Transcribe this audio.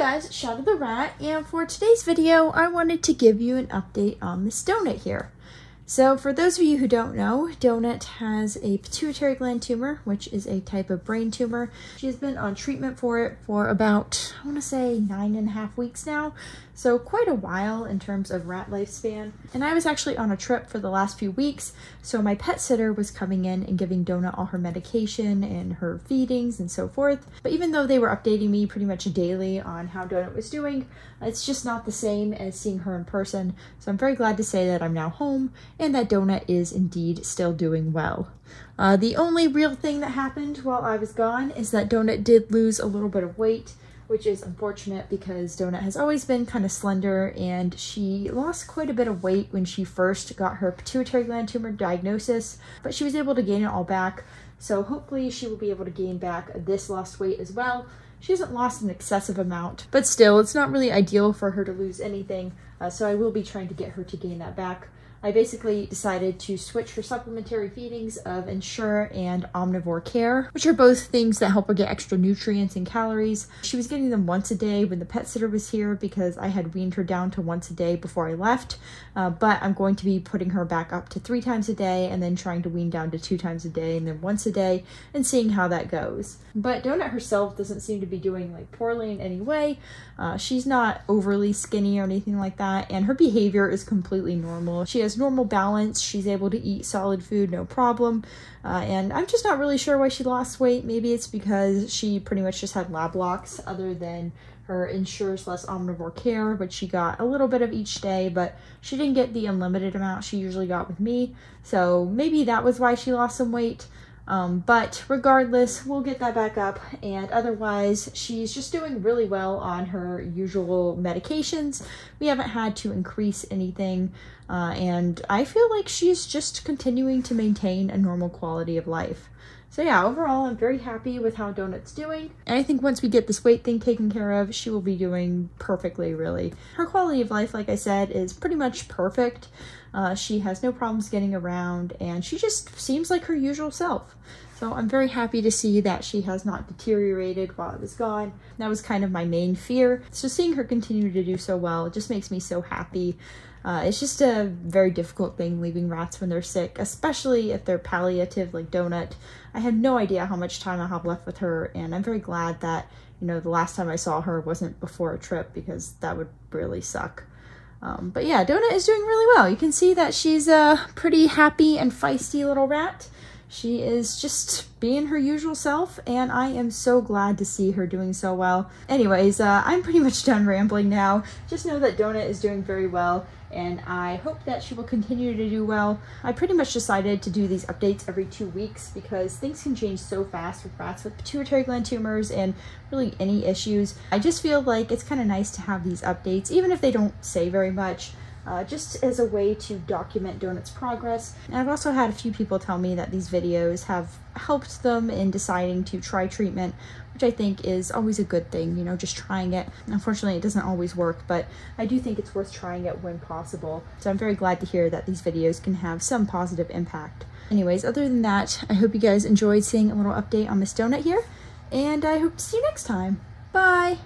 guys, Shadow the Rat, and for today's video I wanted to give you an update on this donut here. So for those of you who don't know, Donut has a pituitary gland tumor, which is a type of brain tumor. She has been on treatment for it for about, I want to say 9.5 weeks now. So quite a while in terms of rat lifespan. And I was actually on a trip for the last few weeks, so my pet sitter was coming in and giving Donut all her medication and her feedings and so forth. But even though they were updating me pretty much daily on how Donut was doing, it's just not the same as seeing her in person. So I'm very glad to say that I'm now home and that Donut is indeed still doing well. The only real thing that happened while I was gone is that Donut did lose a little bit of weight, which is unfortunate because Donut has always been kind of slender, and she lost quite a bit of weight when she first got her pituitary gland tumor diagnosis, but she was able to gain it all back. So hopefully she will be able to gain back this lost weight as well. She hasn't lost an excessive amount, but still it's not really ideal for her to lose anything. So I will be trying to get her to gain that back. I basically decided to switch her supplementary feedings of Ensure and Omnivore Care, which are both things that help her get extra nutrients and calories. She was getting them once a day when the pet sitter was here because I had weaned her down to once a day before I left, but I'm going to be putting her back up to 3 times a day and then trying to wean down to 2 times a day and then once a day and seeing how that goes. But Donut herself doesn't seem to be doing like poorly in any way. She's not overly skinny or anything like that, and her behavior is completely normal. She has normal balance. She's able to eat solid food, no problem. And I'm just not really sure why she lost weight. Maybe it's because she pretty much just had lab blocks other than her Ensure / Omnivore Care, which she got a little bit of each day, but she didn't get the unlimited amount she usually got with me. So maybe that was why she lost some weight. But regardless, we'll get that back up, and otherwise she's just doing really well on her usual medications. We haven't had to increase anything, and I feel like she's just continuing to maintain a normal quality of life. So yeah, overall I'm very happy with how Donut's doing, and I think once we get this weight thing taken care of, she will be doing perfectly, really. Her quality of life, like I said, is pretty much perfect. She has no problems getting around, and she just seems like her usual self. So I'm very happy to see that she has not deteriorated while I was gone. That was kind of my main fear. So seeing her continue to do so well, it just makes me so happy. It's just a very difficult thing leaving rats when they're sick, especially if they're palliative like Donut. I had no idea how much time I have left with her, and I'm very glad that, you know, the last time I saw her wasn't before a trip, because that would really suck. But yeah, Donut is doing really well. You can see that she's a pretty happy and feisty little rat. She is just being her usual self, and I am so glad to see her doing so well. Anyways, I'm pretty much done rambling now. Just know that Donut is doing very well, and I hope that she will continue to do well. I pretty much decided to do these updates every 2 weeks because things can change so fast with rats with pituitary gland tumors and really any issues. I just feel like it's kind of nice to have these updates, even if they don't say very much. Just as a way to document Donut's progress. And I've also had a few people tell me that these videos have helped them in deciding to try treatment, which I think is always a good thing, you know, just trying it. Unfortunately, it doesn't always work, but I do think it's worth trying it when possible. So I'm very glad to hear that these videos can have some positive impact. Anyways, other than that, I hope you guys enjoyed seeing a little update on Miss Donut here, and I hope to see you next time. Bye!